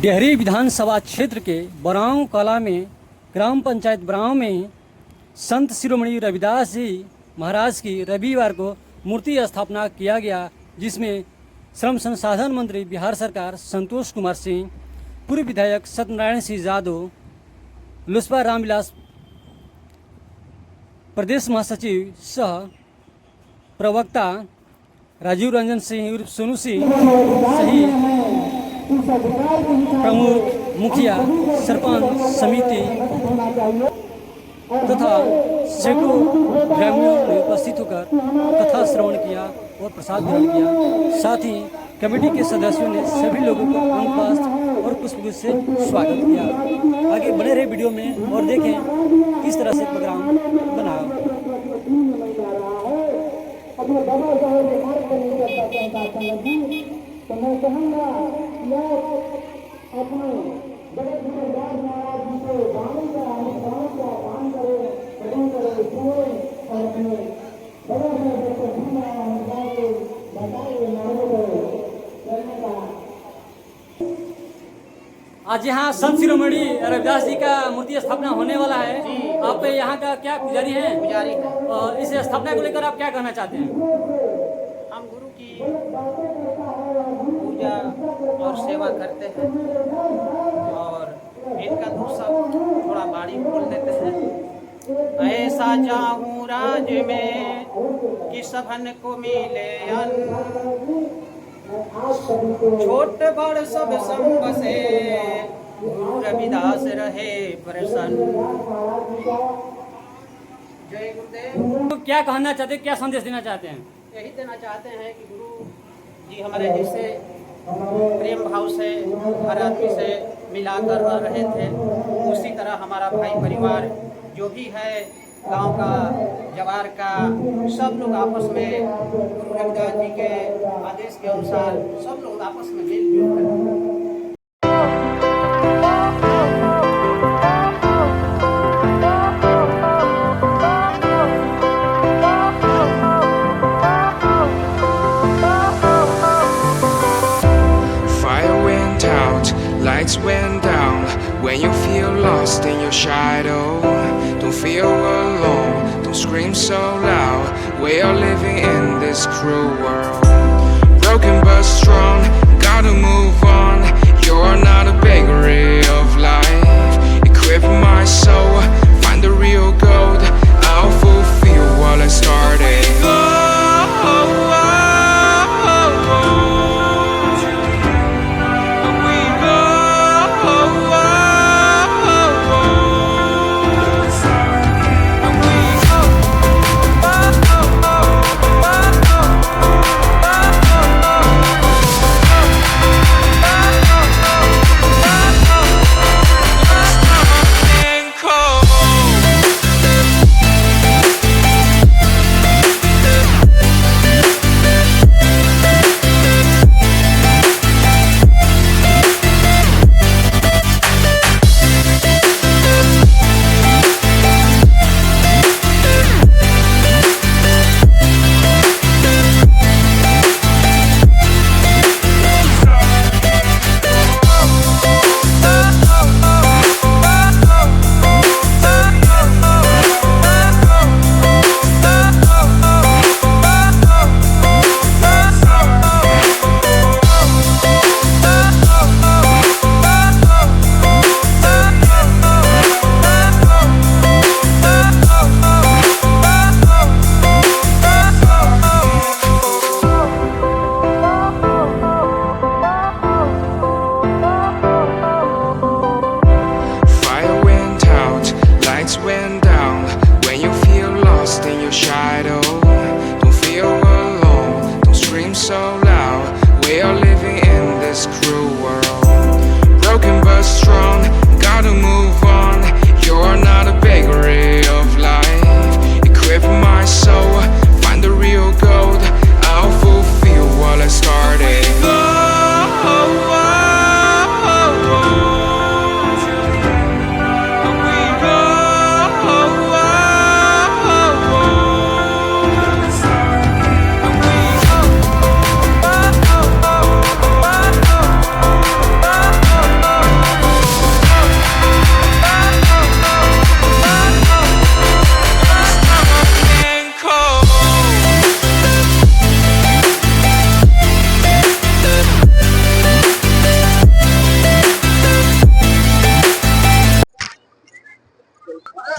डेहरी विधानसभा क्षेत्र के बरांव कला में ग्राम पंचायत बरांव में संत शिरोमणि रविदास जी महाराज की रविवार को मूर्ति स्थापना किया गया, जिसमें श्रम संसाधन मंत्री बिहार सरकार संतोष कुमार सिंह, पूर्व विधायक सत्यनारायण सिंह यादव, लुस्पा रामविलास प्रदेश महासचिव सह प्रवक्ता राजीव रंजन सिंह उर्फ सोनू सिंह सहित प्रमुख मुखिया सरपंच समिति तथा सैकड़ों ग्रामीणों ने उपस्थित होकर कथा श्रवण किया और प्रसाद ग्रहण किया। साथ ही कमेटी के सदस्यों ने सभी लोगों को अंगपास और पुष्पगुच्छ से स्वागत किया। आगे बने रहे वीडियो में और देखें किस तरह से प्रोग्राम बना। तो मैं कहूँगा अपने बड़े महाराज जी को वाणी का अनुष्ठान का पान करे, प्रदान करे, सुने और अपने बड़े बड़े भीमा अनुसार बताए मार्ग करने का। आज यहाँ संत शिरोमणि रविदास जी का मूर्ति स्थापना होने वाला है। आप यहाँ का क्या पुजारी हैं? पुजारी है। इस स्थापना को लेकर आप क्या कहना चाहते हैं? हम गुरु की पूजा और सेवा करते हैं और इनका दूसरा थोड़ा बाड़ी बोल देते हैं। ऐसा जाऊं राज में कि सबन को मिले अन्न, छोट बड़ सब संग बसे, गुरु रविदास रहे प्रसन्न। जय गुरुदेव। तो क्या कहना चाहते हैं, क्या संदेश देना चाहते हैं? यही देना चाहते हैं कि गुरु जी हमारे जैसे प्रेम भाव से हर आदमी से मिलाकर रह रहे थे, उसी तरह हमारा भाई परिवार जो भी है, गांव का जवार का सब लोग आपस में गुरु रविदास जी के आदेश के अनुसार सब लोग आपस में मिलजुल कर lights went down when you feel lost in your shadow. Don't feel alone, don't scream so loud. We are living in this cruel world. Broken but strong, gotta move on. You're not a bakery of life. Equip my soul, find the real gold. I'll fulfill what I started.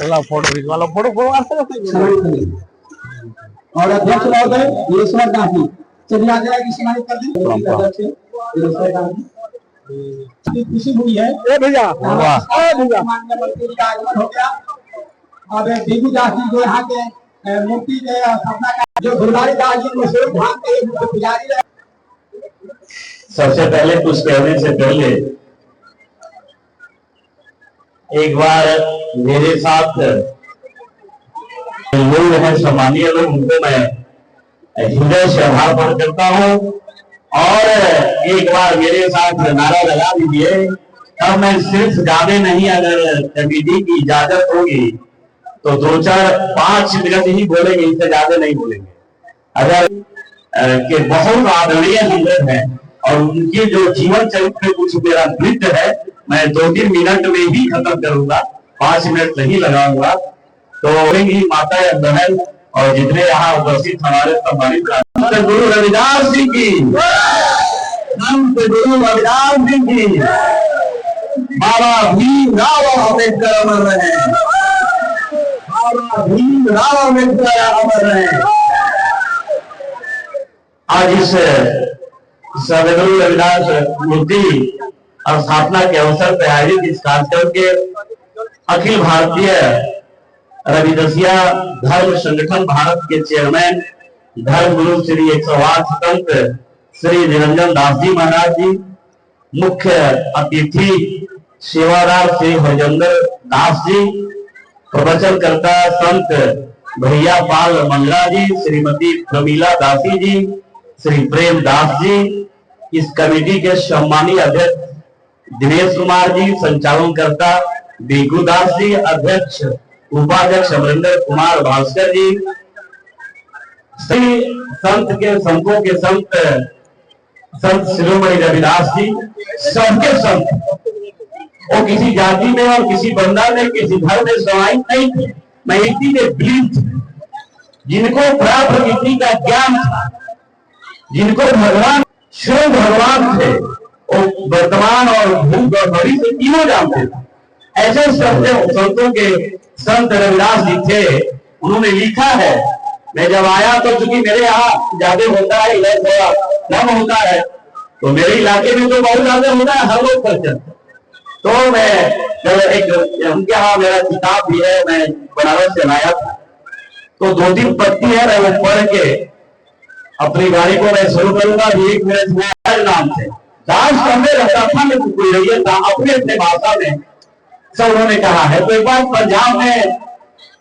Photo खिंचवा लो, photo और अध्यक्ष महोदय ईश्वर गांधी, चलिए आ जाएगी सम्मानित कर दें खुशी हुई है भैया माननीय मंत्री जी का आगमन हो गया। अब दीदी दास जी जो यहाँ के मूर्ति के स्थापना का जो गुरुदारी दास जी मशहूर धाम के मुख्य पुजारी रहे। सबसे पहले कुछ कहने से पहले एक बार मेरे साथ लोग हैं, सम्मानीय लोग, उनको मैं हृदय से आभार प्रकट करता हूँ। और एक बार मेरे साथ नारा लगा दीजिए। तब मैं सिर्फ गाने नहीं, अगर कमेटी की इजाजत होगी तो 2-4-5 मिनट ही बोलेंगे, इससे ज्यादा नहीं बोलेंगे। अगर के बहुत आदरणीय लीडर है और उनके जो जीवन चरित्र में कुछ मेरा नृत्य है, मैं 2-3 मिनट में ही खत्म करूंगा, 5 मिनट नहीं लगाऊंगा। तो माता या बहन और जितने यहाँ उपस्थित हमारे सम्मानित गुरु रविदास जी की, संत गुरु रविदास जी की, बाबा भीमराव अम्बेडकर अमर रहे, बाबा भीमराव अम्बेडकर अमर रहे। आज इस सदगुरु रविदास मूर्ति स्थापना के अवसर पर आयोजित इस कार्यक्रम के अखिल भारतीय रविदसिया धर्म संगठन भारत के चेयरमैन धर्मगुरु श्री 108 संत श्री निरंजन दास जी महाराज जी, मुख्य अतिथि सेवादार श्री हरजंदर दास जी, प्रवचनकर्ता संत भैया पाल मंगला जी, श्रीमती प्रमीला दासी जी, श्री प्रेम दास जी, इस कमेटी के सम्मानीय अध्यक्ष दिनेश कुमार जी, संचालनकर्ता बिगू दास जी, अध्यक्ष उपाध्यक्ष अमरिंदर कुमार भास्कर जी, श्री संत के संतों के संत संत शिरोमणि रविदास जी, सबके संत। वो किसी जाति में और किसी बंदा में, किसी धर्म में समाहित नहीं थे, महिती में विलीन थे। जिनको प्रकृति का ज्ञान था, जिनको भगवान स्वयं भगवान थे, वो वर्तमान और भूत और भविष्य से तीनों जानते थे। ऐसे संतों के संत रविदास जी थे। उन्होंने लिखा है, मैं जब आया तो चूंकि मेरे यहाँ ज्यादा होता है, इधर थोड़ा कम होता है, तो मेरे इलाके में तो बहुत ज्यादा होता है, हर लोग करते। तो मैं जब एक उनके यहाँ मेरा किताब भी है, मैं बनारस से लाया था, तो 2-3 पत्ती है, मैं वो पढ़ के अपनी गाड़ी को मैं शुरू करूंगा। एक मेरे नाम से दास करने रहता था, मैं कोई रही था अपने अपने भाषा में सब उन्होंने कहा है। तो एक बार पंजाब में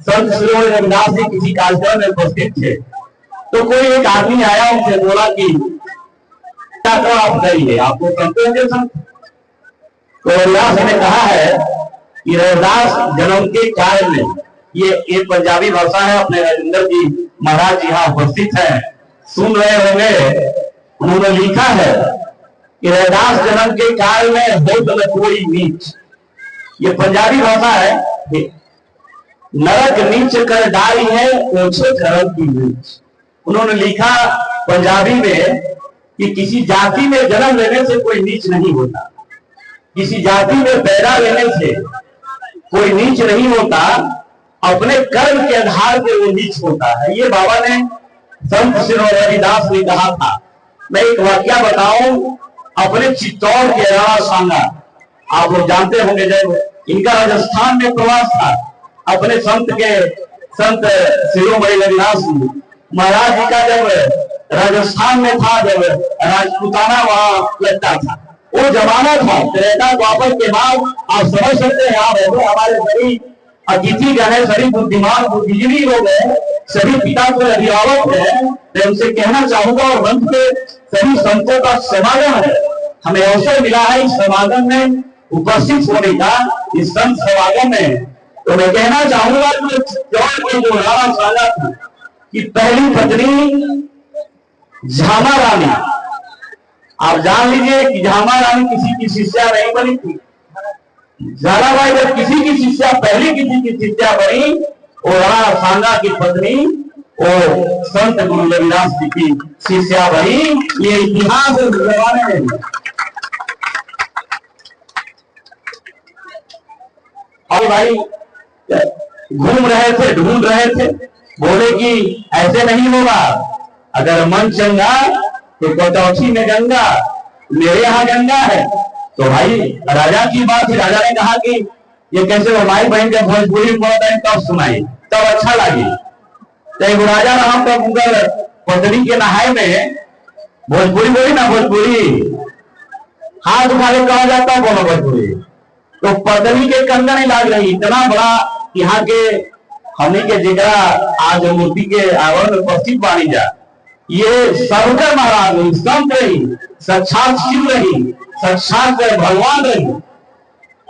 संत श्री रविदास जी किसी कार्यक्रम में उपस्थित थे, तो कोई एक आदमी आया, उनसे बोला कि क्या तो आप करिए, आपको संत होंगे संत। तो रविदास ने कहा है कि रविदास जन्म के काल में, ये पंजाबी भाषा है, अपने राजेंद्र जी महाराज यहाँ उपस्थित है, सुन रहे होंगे। उन्होंने लिखा है कि रविदास जन्म के काल में हो कोई नीच, ये पंजाबी भाषा है, नरक नीच कर डाली है ओछे धर्म की नीच। उन्होंने लिखा पंजाबी में कि किसी जाति में जन्म लेने से कोई नीच नहीं होता, किसी जाति में पैदा लेने से कोई नीच नहीं होता, अपने कर्म के आधार पर वो नीच होता है। ये बाबा ने संत श्री रविदास ने कहा था। मैं एक वाक्य बताऊं, अपने चित्तौड़ के राणा सांगा, आप लोग जानते होंगे, जब इनका राजस्थान में प्रवास था, अपने संत शिरोमणि रविदास महाराज जी का जब राजस्थान में था, जब राजपूताना वहां लगता था, वो जमाना था त्रेता द्वापर के बाद। आप समझ सकते हैं, आप हमारे सभी अतिथि गण है, सभी बुद्धिमान बुद्धिजीवी लोग हैं, सभी पिता को अभिभावक है। मैं उनसे कहना चाहूंगा, और मंच पे सभी संतों का समागम है, हमें अवसर मिला है इस समागम में उपस्थित होने का, इस संत समागम में। तो मैं कहना चाहूंगा कि जो राणा सांगा था कि पहली पत्नी झामा रानी, आप जान लीजिए कि झामा रानी किसी की शिष्या नहीं बनी थी। झालाबाई जब किसी की शिष्या, पहली किसी की शिष्या बनी, वो राणा सांगा की पत्नी वो संत गुरु रविदास जी की शिष्या बनी। ये इतिहास जमाने में और भाई घूम रहे थे, ढूंढ रहे थे। बोले कि ऐसे नहीं होगा, अगर मन चंगा तो कटौती में गंगा, मेरे यहाँ गंगा है। तो भाई राजा की बात थी, राजा ने कहा कि ये कैसे हमारी बहन जब भोजपुरी बोलता है तब सुनाई, तब अच्छा लगी। तो एक राजा रहा तो उनका पत्नी के नहाए में भोजपुरी बोली ना, भोजपुरी हाथ उठा के कहा जाता है बोलो भोजपुरी। तो पत्नी के कंधा नहीं लाग रही, इतना बड़ा यहाँ के हमने के जिगरा आज मूर्ति के आवरण में उपस्थित बानी जा, ये सबकर महाराज रही, संत रही, साक्षात शिव रही, साक्षात भगवान रही।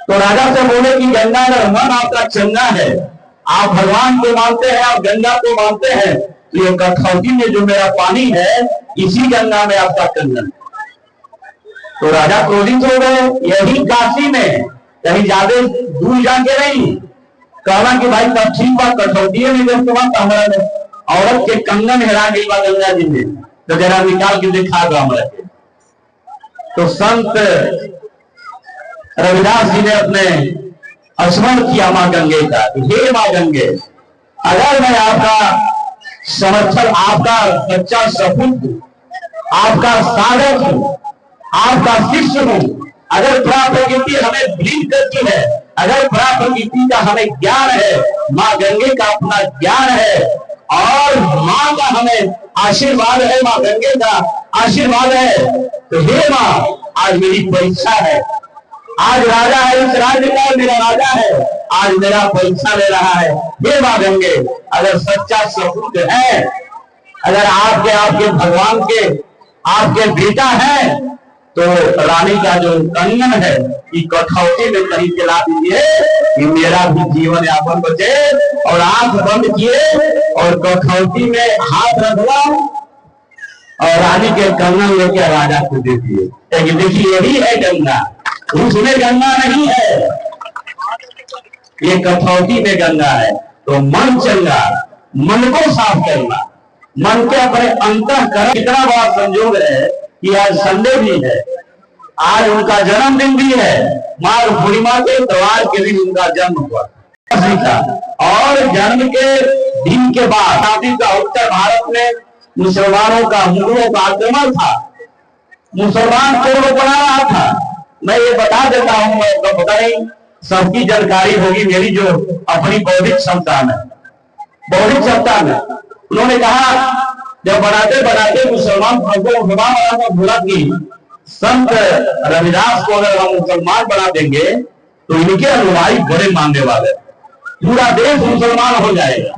तो राजा से बोले कि गंगा अगर मन आपका चंगा है, आप भगवान को मानते हैं, आप गंगा को मानते हैं, तो ये कठौती में जो मेरा पानी है इसी गंगा में आपका कंगन। तो राजा क्रोधित हो गए, यही काशी में कहीं ज्यादा दूर जाके नहीं, कहना कि भाई तब ठीक बात कठौती में हमारा औरत के कंगन हेरा गई बा गंगा जी में, तो जरा निकाल के दिखा दो हमारे। तो संत रविदास जी ने अपने स्मरण किया मां गंगे का, हे मां गंगे, अगर मैं आपका समर्थन, आपका सच्चा सपूत हूं, आपका साधक हूं, आपका शिष्य हूं, अगर प्रकृति हमें ब्लीड करती है, अगर प्रकृति का हमें ज्ञान है, मां गंगे का अपना ज्ञान है और मां का हमें आशीर्वाद है, मां गंगे का आशीर्वाद है, तो हे मां आज मेरी परीक्षा है, आज राजा है इस राज्य का, मेरा राजा है, आज मेरा परीक्षा ले रहा है। हे मां गंगे, अगर सच्चा सपूत है, अगर आपके भगवान के आपके बेटा है, तो रानी का जो कंगन है ये कठौती में कहीं चला दीजिए कि मेरा भी जीवन यापन बचे। और आंख बंद किए और कठौती में हाथ रखवा और रानी के कंगन लेके राजा को दे दिए। देखिए यही है गंगा, उसमें गंगा नहीं है, ये कठौती में गंगा है। तो मन चंगा, मन को साफ करना, मन के अपने अंतःकरण। इतना बड़ा संयोग है कि आज संडे भी है, आज उनका जन्मदिन भी है, माघ पूर्णिमा के त्योहार के दिन उनका जन्म हुआ और जन्म के दिन के बाद शादी का उत्तर भारत में मुसलमानों का, मुगलों का आक्रमण था, मुसलमान पूर्व बना रहा था। मैं ये बता देता हूं, मैं तो पता नहीं सबकी जानकारी होगी मेरी जो अपनी बौद्धिक क्षमता में, बौद्धिक क्षमता में उन्होंने कहा जब बनाते बनाते मुसलमान भोला की संत रविदास को अगर हम मुसलमान बना देंगे तो इनके अनुयायी बड़े मानने वाले, पूरा देश मुसलमान हो जाएगा,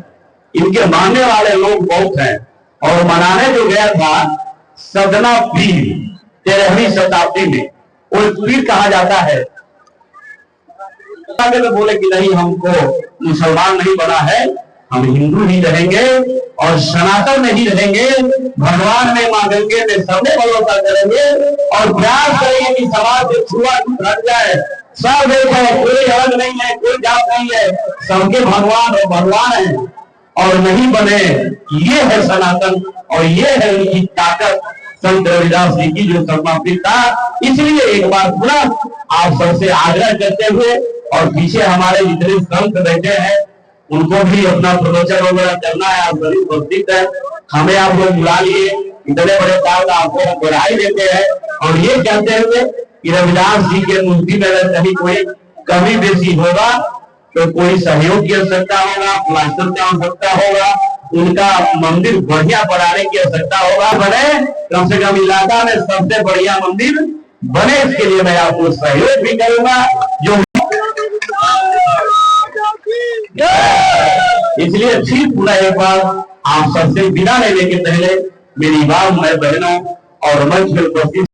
इनके मानने वाले लोग बहुत हैं। और मनाने जो गया था सदना पीर 13वीं शताब्दी में, वो पीर कहा जाता है, तो बोले कि नहीं हमको मुसलमान नहीं बना है, हम हिंदू ही रहेंगे और सनातन में ही रहेंगे, भगवान में, मां गंगे में सबने भरोसा करेंगे और प्रयास करेंगे कि समाज से छुआछूत हट जाए, सब एक है, कोई अलग नहीं है, कोई जात नहीं है, सबके भगवान और भगवान है और नहीं बने। ये है सनातन और ये है उनकी ताकत, संत रविदास जी की जो समर्पित था। इसलिए एक बार पुनः आप सबसे आग्रह करते हुए और पीछे हमारे जितने संत बैठे हैं उनको भी अपना प्रवचन वगैरह करना है, आप सभी उपस्थित है, हमें आप लोग बुला लिए, इतने बड़े काम आपको बधाई देते हैं और ये कहते हुए कि रविदास जी के मूर्ति में अगर कहीं कोई कमी बेसी होगा तो कोई सहयोग की आवश्यकता होगा, प्लास्टर की आवश्यकता होगा, उनका मंदिर बढ़िया बनाने की आवश्यकता होगा, बने कम से कम इलाका में सबसे बढ़िया मंदिर बने, इसके लिए मैं आपको सहयोग भी करूंगा। जो इसलिए फिर पूरा एक बार आप सबसे विदा लेने के पहले मेरी बात, मैं बहनों और मंच में उपस्थित